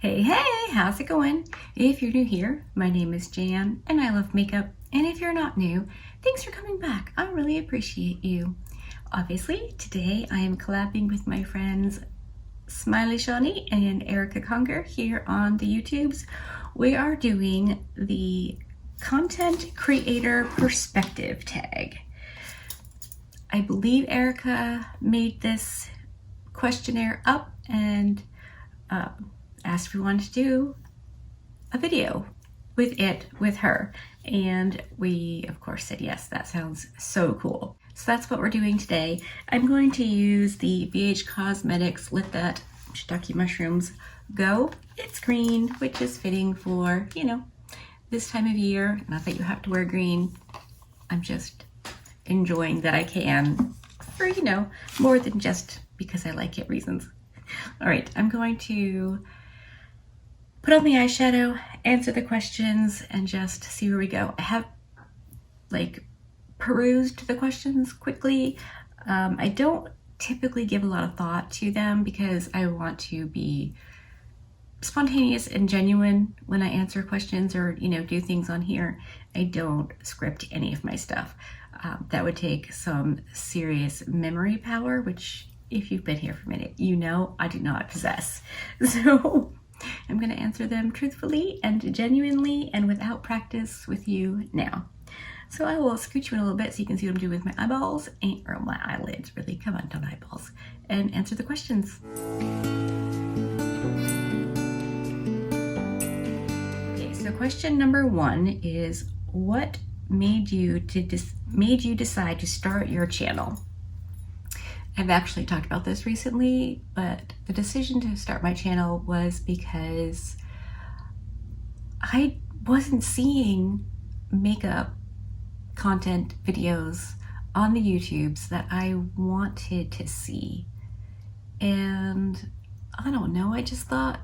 Hey, how's it going? If you're new here, my name is Jan and I love makeup. And if you're not new, thanks for coming back. I really appreciate you. Obviously, today I am collabing with my friends Shani and Erica here on the YouTubes. We are doing the content creator perspective tag. I believe Erica made this questionnaire up and asked if we wanted to do a video with her, and we of course said yes. That sounds so cool. So that's what we're doing today. I'm going to use the BH Cosmetics Lit That Shiitake Mushrooms Go. It's green, which is fitting for, you know, this time of year. Not that you have to wear green. I'm just enjoying that I can for, you know, more than just because I like it reasons. All right, I'm going to put on the eyeshadow, answer the questions, and just see where we go. I have like perused the questions quickly. I don't typically give a lot of thought to them because I want to be spontaneous and genuine when I answer questions or, you know, do things on here. I don't script any of my stuff. That would take some serious memory power, which if you've been here for a minute, you know I do not possess. So I'm going to answer them truthfully and genuinely and without practice with you now. So I will scoot you in a little bit so you can see what I'm doing with my eyeballs, or my eyelids, really. Come on, don't eyeballs. And answer the questions. Okay, so question number 1 is, what made you decide to start your channel? I've actually talked about this recently, but the decision to start my channel was because I wasn't seeing makeup content videos on the YouTubes that I wanted to see. And I don't know, I just thought,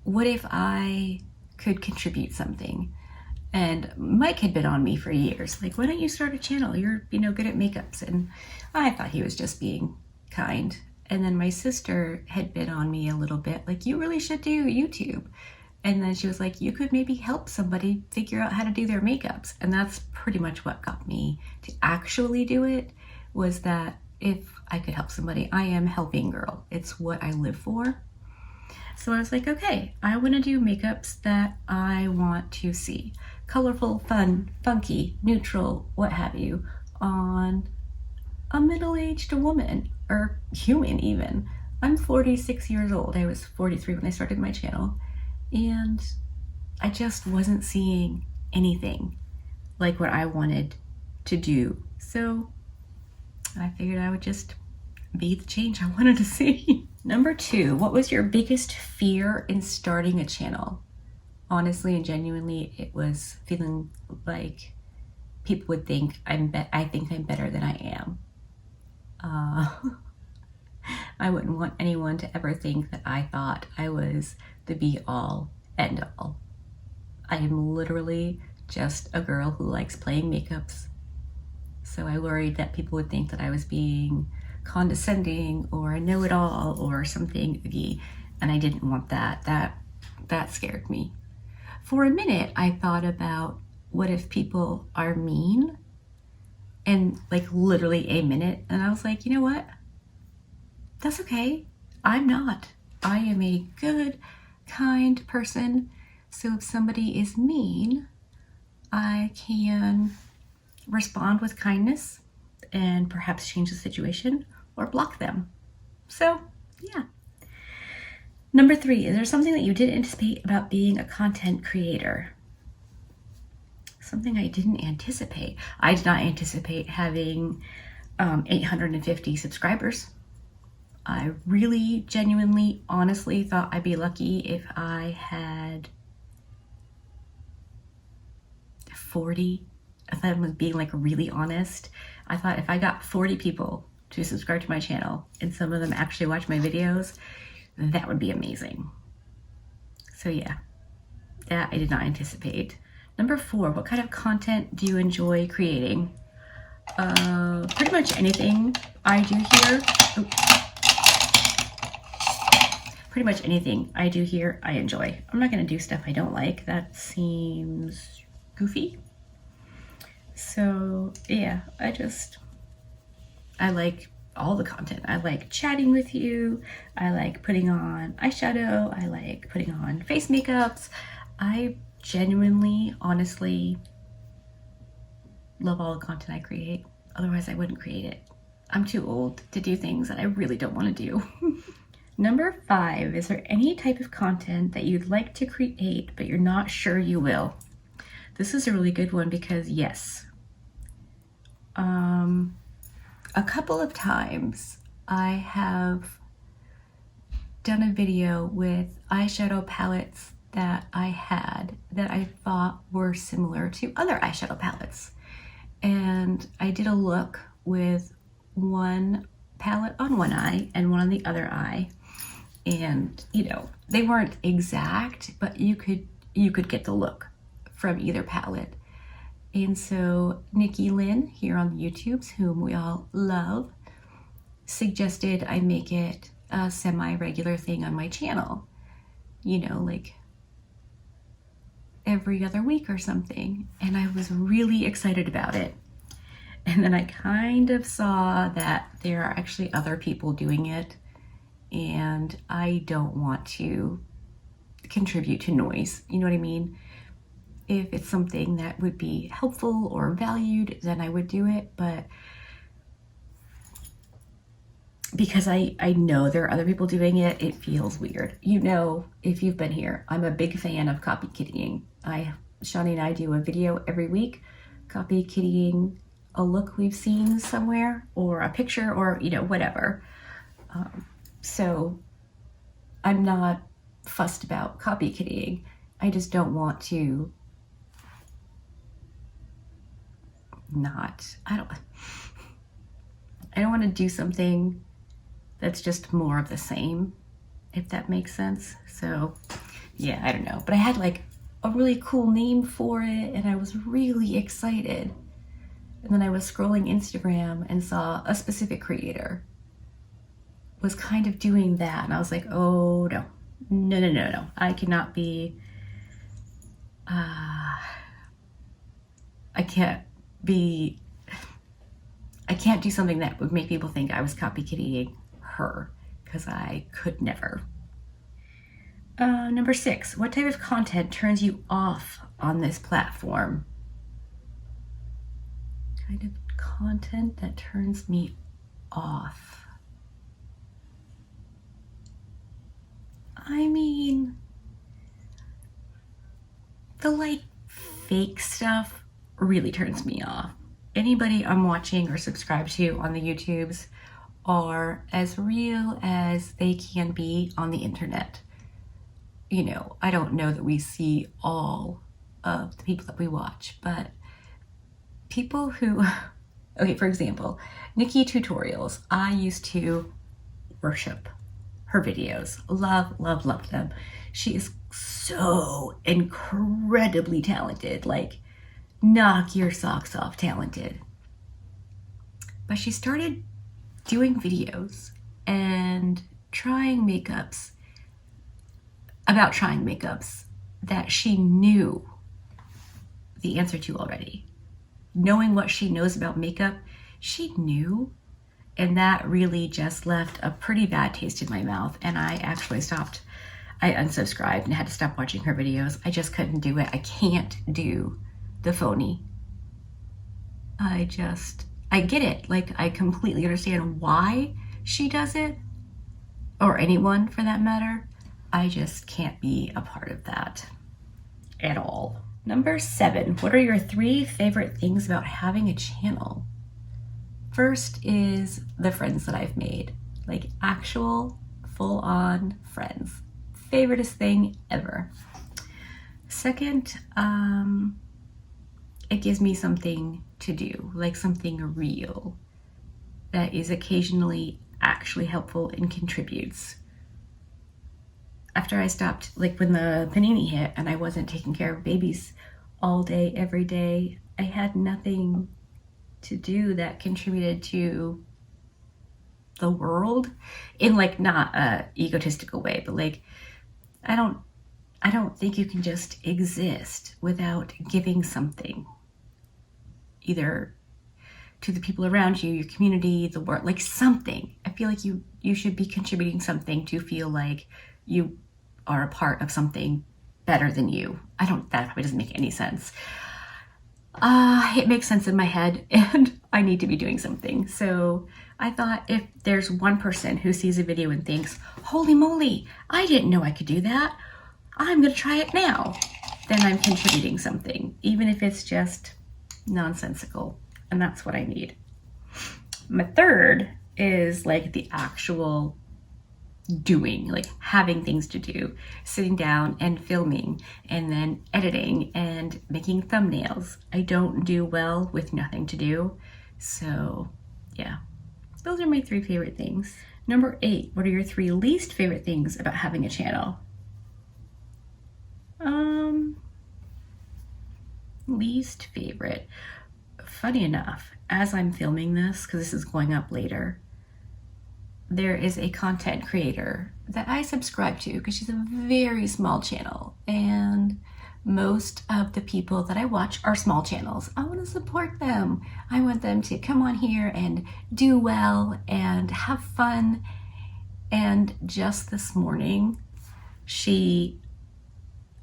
what if I could contribute something? And Mike had been on me for years, like, why don't you start a channel? You're, you know, good at makeups. And I thought he was just being kind. And then my sister had been on me a little bit, like, you really should do YouTube. And then she was like, you could maybe help somebody figure out how to do their makeups. And that's pretty much what got me to actually do it, was that if I could help somebody, I am helping girl. It's what I live for. So I was like, okay, I want to do makeups that I want to see. Colorful, fun, funky, neutral, what have you, on a middle-aged woman, or human even. I'm 46 years old. I was 43 when I started my channel, and I just wasn't seeing anything like what I wanted to do. So I figured I would just be the change I wanted to see. Number 2, what was your biggest fear in starting a channel? Honestly and genuinely, it was feeling like people would think I think I'm better than I am. I wouldn't want anyone to ever think that I thought I was the be-all, end-all. I am literally just a girl who likes playing makeups. So I worried that people would think that I was being condescending or a know-it-all or something, and I didn't want that. That scared me. For a minute, I thought about, what if people are mean? And like literally a minute, and I was like, you know what? That's okay. I'm not. I am a good, kind person. So if somebody is mean, I can respond with kindness and perhaps change the situation or block them. So yeah. Number 3, is there something that you didn't anticipate about being a content creator? Something I didn't anticipate. I did not anticipate having 850 subscribers. I really, genuinely, honestly thought I'd be lucky if I had 40. I thought I was being like really honest. I thought if I got 40 people to subscribe to my channel and some of them actually watch my videos, that would be amazing. So yeah, that I did not anticipate. Number 4, what kind of content do you enjoy creating? Pretty much anything I do here. pretty much anything I do here, I enjoy. I'm not going to do stuff I don't like. That seems goofy. So yeah, I like all the content. I like chatting with you. I like putting on eyeshadow. I like putting on face makeups. I genuinely, honestly love all the content I create. Otherwise I wouldn't create it. I'm too old to do things that I really don't want to do. Number 5, is there any type of content that you'd like to create but you're not sure you will? This is a really good one because yes. A couple of times I have done a video with eyeshadow palettes that I had that I thought were similar to other eyeshadow palettes. And I did a look with one palette on one eye and one on the other eye. And, you know, they weren't exact, but you could get the look from either palette. And so Nikki Lynn here on the YouTubes, whom we all love, suggested I make it a semi-regular thing on my channel. You know, like every other week or something. And I was really excited about it. And then I kind of saw that there are actually other people doing it. And I don't want to contribute to noise. You know what I mean? If it's something that would be helpful or valued, then I would do it. But because I know there are other people doing it, it feels weird. You know, if you've been here, I'm a big fan of copy kittying. Shani and I do a video every week, copy kittying a look we've seen somewhere or a picture or, you know, whatever. So I'm not fussed about copy kittying. I just don't want to I don't want to do something that's just more of the same, if that makes sense. So yeah, I don't know. But I had like a really cool name for it and I was really excited. And then I was scrolling Instagram and saw a specific creator was kind of doing that. And I was like, oh no. I cannot be, I can't do something that would make people think I was copy kittying her, because I could never. Number 6, what type of content turns you off on this platform? Kind of content that turns me off. I mean, the like fake stuff really turns me off. Anybody I'm watching or subscribed to on the YouTubes are as real as they can be on the internet. You know, I don't know that we see all of the people that we watch, but people who, okay, for example, Nikki Tutorials, I used to worship her videos. Love them. She is so incredibly talented, like knock your socks off talented. But she started doing videos and trying makeups that she knew the answer to already. Knowing what she knows about makeup, she knew, and that really just left a pretty bad taste in my mouth. And I actually I unsubscribed and had to stop watching her videos. I just couldn't do it. I can't do the phony. I get it. Like, I completely understand why she does it, or anyone for that matter. I just can't be a part of that at all. Number 7, what are your 3 favorite things about having a channel? First is the friends that I've made, like actual full-on friends. Favoriteest thing ever. Second, it gives me something to do, like something real that is occasionally actually helpful and contributes. After I stopped, like when the panini hit and I wasn't taking care of babies all day, every day, I had nothing to do that contributed to the world in like not a egotistical way, but like I don't think you can just exist without giving something, either to the people around you, your community, the world, like something. I feel like you should be contributing something to feel like you are a part of something better than you. That probably doesn't make any sense. It makes sense in my head, and I need to be doing something. So I thought, if there's one person who sees a video and thinks, holy moly, I didn't know I could do that, I'm gonna try it now, then I'm contributing something, even if it's just nonsensical. And that's what I need. My third is like the actual doing, like having things to do, sitting down and filming and then editing and making thumbnails. I don't do well with nothing to do. So yeah, those are my 3 favorite things. Number 8, what are your 3 least favorite things about having a channel? Least favorite. Funny enough, as I'm filming this, because this is going up later, there is a content creator that I subscribe to because she's a very small channel, and most of the people that I watch are small channels. I want to support them. I want them to come on here and do well and have fun. And just this morning, she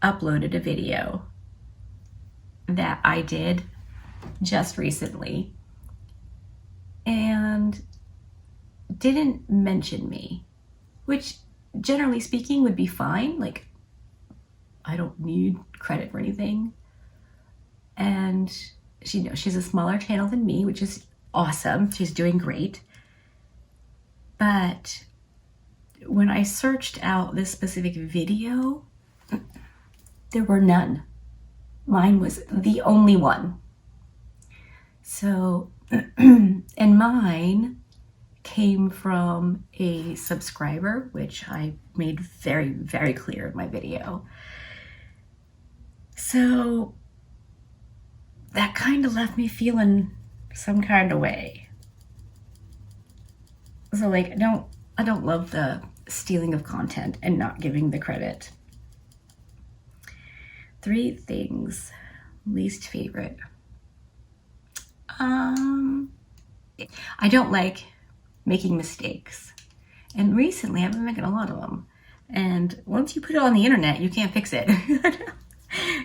uploaded a video that I did just recently and didn't mention me, which generally speaking would be fine. Like, I don't need credit for anything. And she knows she's a smaller channel than me, which is awesome. She's doing great. But when I searched out this specific video, there were none. Mine was the only one. So, and mine came from a subscriber, which I made very, very clear in my video. So that kind of left me feeling some kind of way. So like, I don't love the stealing of content and not giving the credit. 3 things, least favorite. I don't like making mistakes. And recently I've been making a lot of them. And once you put it on the internet, you can't fix it.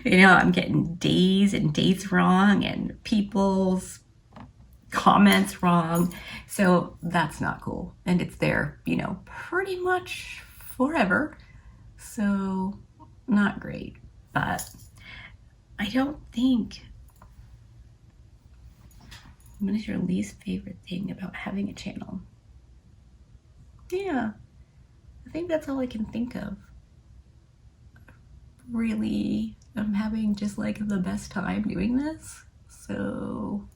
You know, I'm getting days and dates wrong and people's comments wrong. So that's not cool. And it's there, you know, pretty much forever. So not great. But I don't think... What is your least favorite thing about having a channel? Yeah, I think that's all I can think of. Really, I'm having just like the best time doing this, so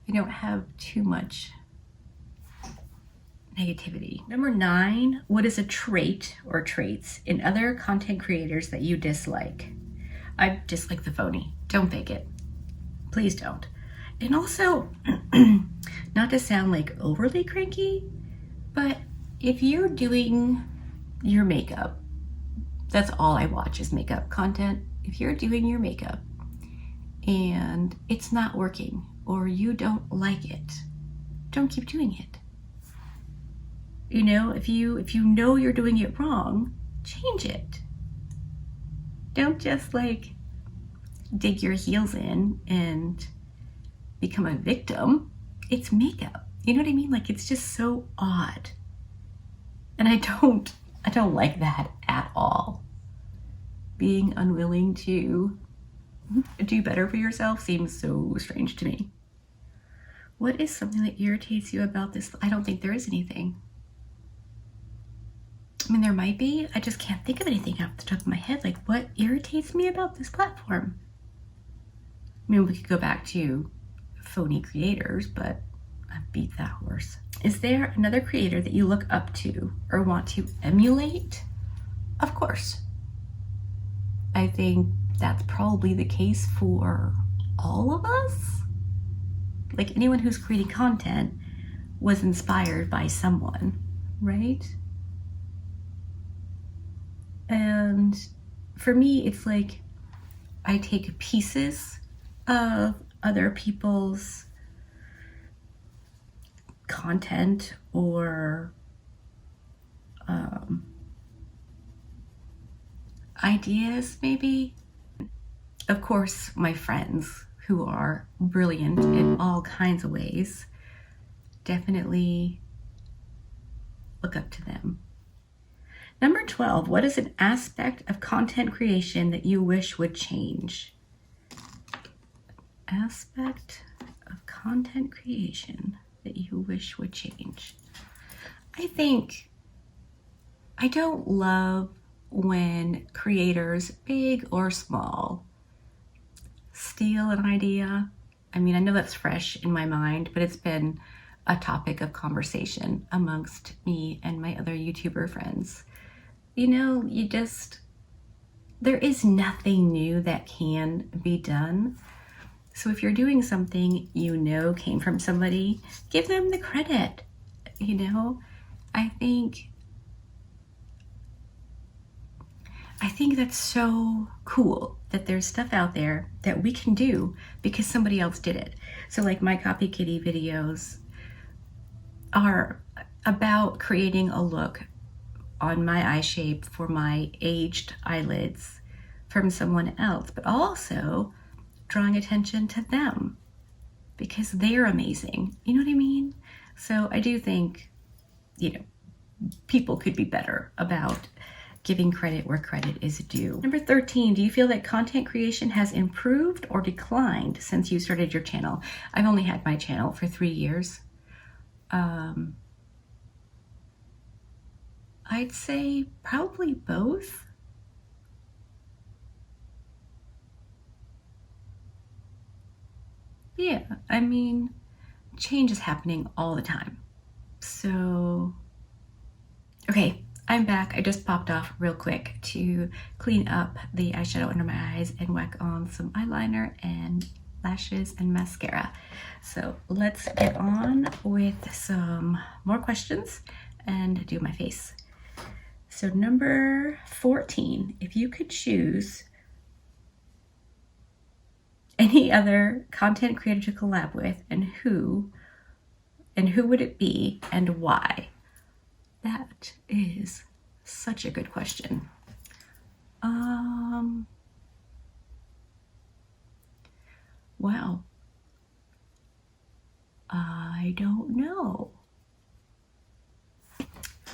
I don't have too much negativity. Number 9, what is a trait or traits in other content creators that you dislike? I dislike the phony. Don't fake it. Please don't. And also, not to sound like overly cranky, but if you're doing your makeup, that's all I watch is makeup content. If you're doing your makeup and it's not working or you don't like it, don't keep doing it. You know, if you know you're doing it wrong, change it. Don't just like dig your heels in and become a victim. It's makeup. You know what I mean? Like, it's just so odd. And I don't like that at all. Being unwilling to do better for yourself seems so strange to me. What is something that irritates you about this? I don't think there is anything. I mean, there might be. I just can't think of anything off the top of my head. Like, what irritates me about this platform? I mean, we could go back to phony creators, but I beat that horse. Is there another creator that you look up to or want to emulate? Of course. I think that's probably the case for all of us. Like, anyone who's creating content, was inspired by someone, right? And for me, it's like I take pieces of other people's content or ideas, maybe. Of course, my friends who are brilliant in all kinds of ways, definitely look up to them. Number 12, what is an aspect of content creation that you wish would change? Aspect of content creation that you wish would change. I think I don't love when creators, big or small, steal an idea. I mean, I know that's fresh in my mind, but it's been a topic of conversation amongst me and my other YouTuber friends. You know, there is nothing new that can be done. So if you're doing something you know came from somebody, give them the credit. You know, I think that's so cool that there's stuff out there that we can do because somebody else did it. So like my Copy Kitty videos are about creating a look on my eye shape for my aged eyelids from someone else, but also drawing attention to them because they're amazing. You know what I mean? So I do think, you know, people could be better about giving credit where credit is due. Number 13, do you feel that content creation has improved or declined since you started your channel? I've only had my channel for 3 years. I'd say probably both. Yeah, I mean, change is happening all the time. So, okay, I'm back. I just popped off real quick to clean up the eyeshadow under my eyes and whack on some eyeliner and lashes and mascara. So let's get on with some more questions and do my face. So number 14, if you could choose any other content creator to collab with, and who would it be and why? That is such a good question. Wow. I don't know.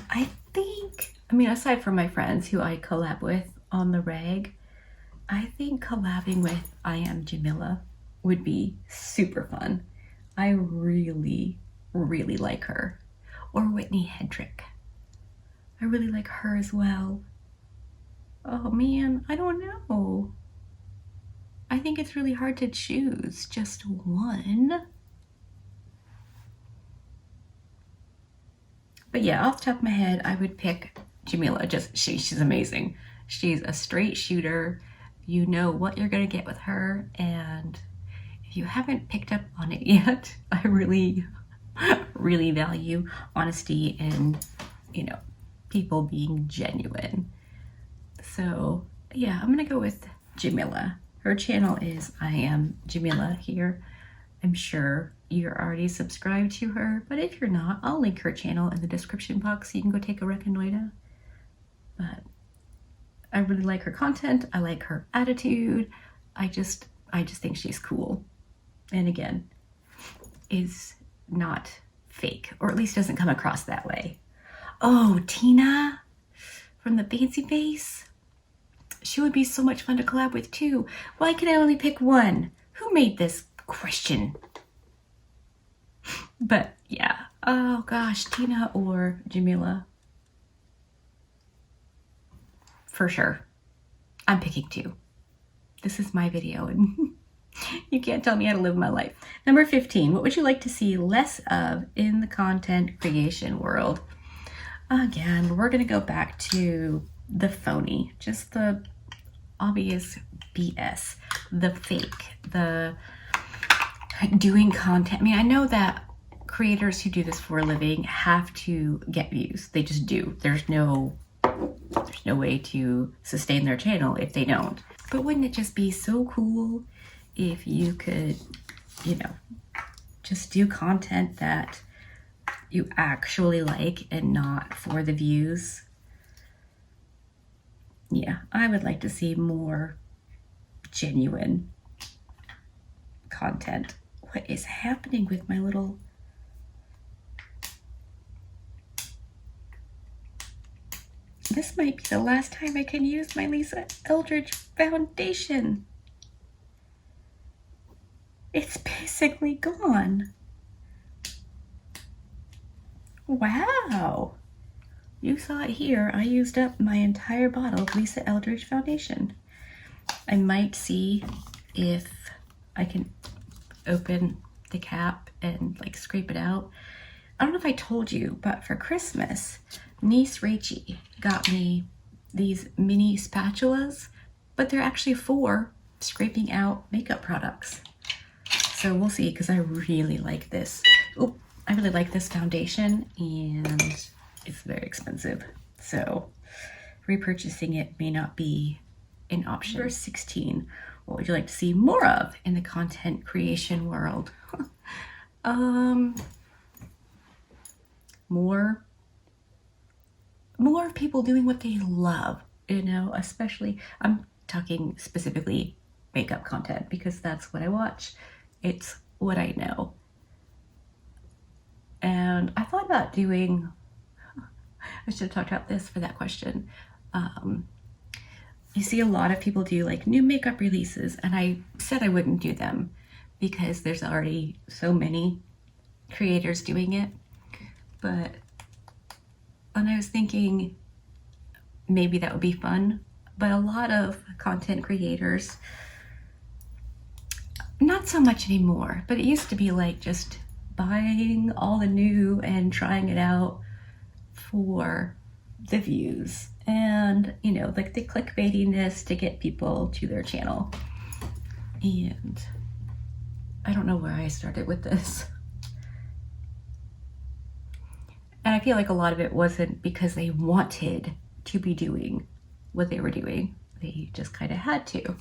I mean, aside from my friends who I collab with on the reg, I think collabing with I Am Jamila would be super fun. I really, really like her. Or Whitney Hendrick. I really like her as well. Oh man, I don't know. I think it's really hard to choose just one. But yeah, off the top of my head, I would pick Jamila. She's amazing. She's a straight shooter. You know what you're gonna get with her, and if you haven't picked up on it yet, I really, really value honesty and, you know, people being genuine. So yeah, I'm gonna go with Jamila. Her channel is I Am Jamila here. I'm sure you're already subscribed to her, but if you're not, I'll link her channel in the description box so you can go take a reconnoiter. But I really like her content. I like her attitude. I just think she's cool. And again, is not fake, or at least doesn't come across that way. Oh, Tina from the Fancy Face. She would be so much fun to collab with too. Why can I only pick one? Who made this question? But yeah, oh gosh, Tina or Jamila. For sure. I'm picking two. This is my video and you can't tell me how to live my life. Number 15, what would you like to see less of in the content creation world? Again, we're gonna go back to the phony, just the obvious BS, the fake, the doing content. I mean, I know that creators who do this for a living have to get views. They just do. There's no way to sustain their channel if they don't. But wouldn't it just be so cool if you could, you know, just do content that you actually like and not for the views? Yeah, I would like to see more genuine content. What is happening with my little... This might be the last time I can use my Lisa Eldridge foundation. It's basically gone. Wow. You saw it here. I used up my entire bottle of Lisa Eldridge foundation. I might see if I can open the cap and like scrape it out. I don't know if I told you, but for Christmas, niece Rachie got me these mini spatulas, but they're actually for scraping out makeup products. So we'll see, because I really like this. Oh, I really like this foundation, and it's very expensive. So repurchasing it may not be an option. Verse 16, what would you like to see more of in the content creation world? More people doing what they love, you know, especially, I'm talking specifically makeup content because that's what I watch. It's what I know. And I thought about doing, I should have talked about this for that question. You see a lot of people do like new makeup releases, and I said I wouldn't do them because there's already so many creators doing it. But when I was thinking maybe that would be fun, but a lot of content creators, not so much anymore, but it used to be like just buying all the new and trying it out for the views and, you know, like the clickbaitiness to get people to their channel. And I don't know where I started with this. And I feel like a lot of it wasn't because they wanted to be doing what they were doing. They just kind of had to.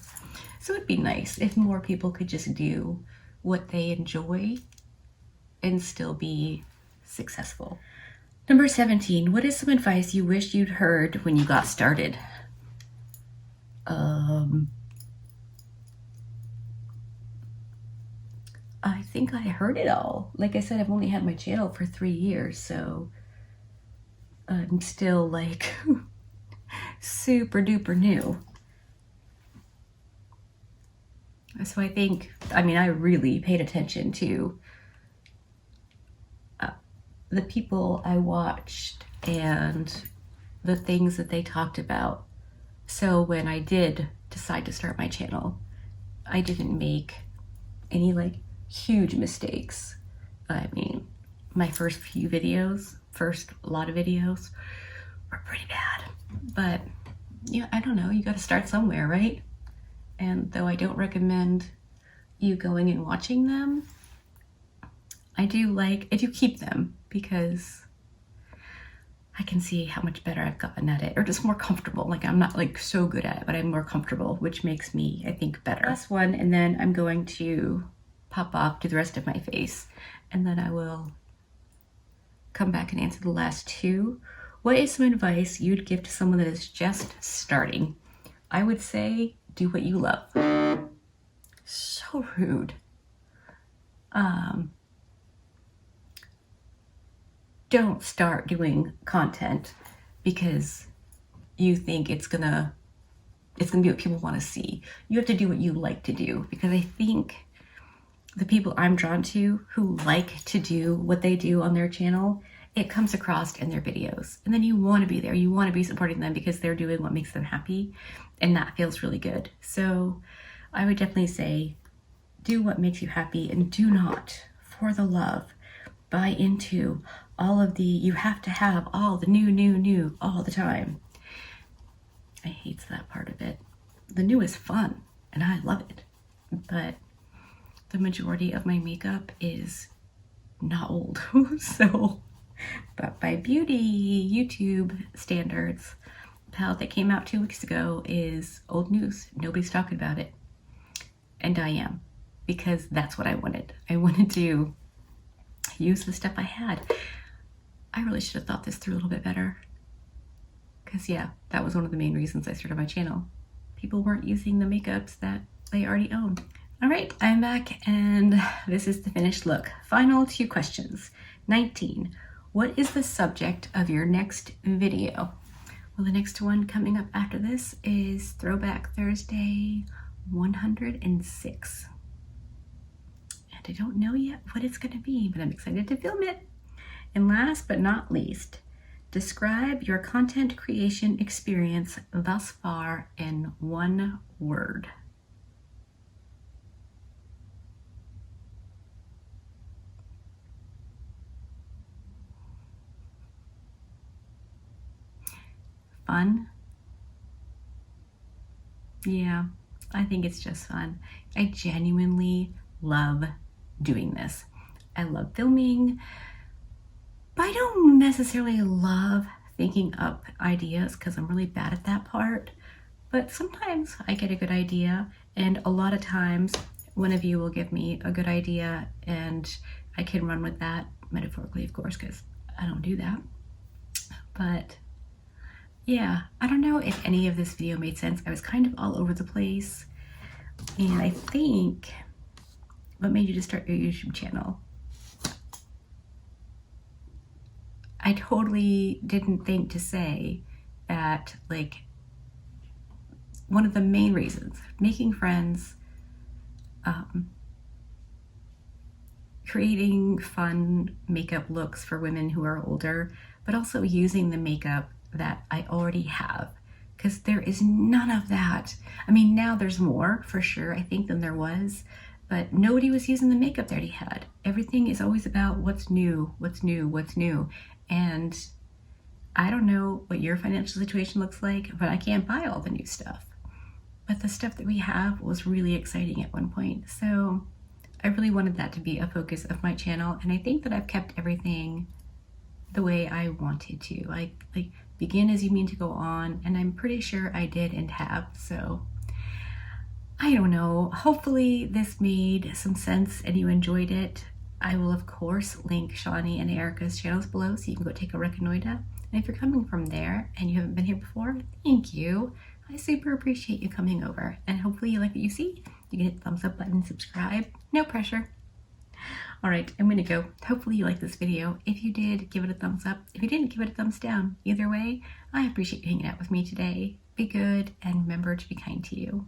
So it'd be nice if more people could just do what they enjoy and still be successful. Number 17, what is some advice you wish you'd heard when you got started? I think I heard it all. Like I said, I've only had my channel for 3 years, so I'm still like super duper new. So I think, I mean, I really paid attention to the people I watched and the things that they talked about. So when I did decide to start my channel, I didn't make any like huge mistakes. I mean, my first lot of videos were pretty bad. But yeah, I don't know, you gotta start somewhere, right? And though I don't recommend you going and watching them, I do keep them because I can see how much better I've gotten at it, or just more comfortable. Like I'm not like so good at it, but I'm more comfortable, which makes me, I think, better. Last one, and then I'm going to pop off to the rest of my face, and then I will come back and answer the last two. What is some advice you'd give to someone that is just starting? I would say, do what you love. So rude. Don't start doing content because you think it's gonna be what people want to see. You have to do what you like to do, because I think the people I'm drawn to who like to do what they do on their channel, it comes across in their videos. And then you want to be there. You want to be supporting them because they're doing what makes them happy, and that feels really good. So I would definitely say, do what makes you happy, and do not, for the love, buy into all of the, you have to have all the new all the time. I hate that part of it. The new is fun and I love it, but the majority of my makeup is not old. So, but by beauty YouTube standards, the palette that came out 2 weeks ago is old news. Nobody's talking about it. And I am, because that's what I wanted. I wanted to use the stuff I had. I really should have thought this through a little bit better. Because yeah, that was one of the main reasons I started my channel. People weren't using the makeups that they already own. All right, I'm back and this is the finished look. Final 2 questions. 19, what is the subject of your next video? Well, the next one coming up after this is Throwback Thursday 106. And I don't know yet what it's gonna be, but I'm excited to film it. And last but not least, describe your content creation experience thus far in 1 word. Fun? Yeah, I think it's just fun. I genuinely love doing this. I love filming, but I don't necessarily love thinking up ideas because I'm really bad at that part. But sometimes I get a good idea, and a lot of times one of you will give me a good idea and I can run with that, metaphorically of course, because I don't do that. But yeah, I don't know if any of this video made sense. I was kind of all over the place. And I think, what made you to start your YouTube channel? I totally didn't think to say that, like, one of the main reasons, making friends, creating fun makeup looks for women who are older, but also using the makeup that I already have, because there is none of that. I mean, now there's more for sure, I think, than there was, but nobody was using the makeup that he had. Everything is always about what's new, what's new, what's new. And I don't know what your financial situation looks like, but I can't buy all the new stuff. But the stuff that we have was really exciting at one point. So I really wanted that to be a focus of my channel. And I think that I've kept everything the way I wanted to. Like begin as you mean to go on, and I'm pretty sure I did and have. So I don't know, hopefully this made some sense and you enjoyed it. I will of course link Shani and Erica's channels below so you can go take a reconnoiter. And if you're coming from there and you haven't been here before, thank you. I super appreciate you coming over, and hopefully you like what you see. You can hit the thumbs up button, subscribe, no pressure. All right, I'm gonna go. Hopefully you liked this video. If you did, give it a thumbs up. If you didn't, give it a thumbs down. Either way, I appreciate you hanging out with me today. Be good and remember to be kind to you.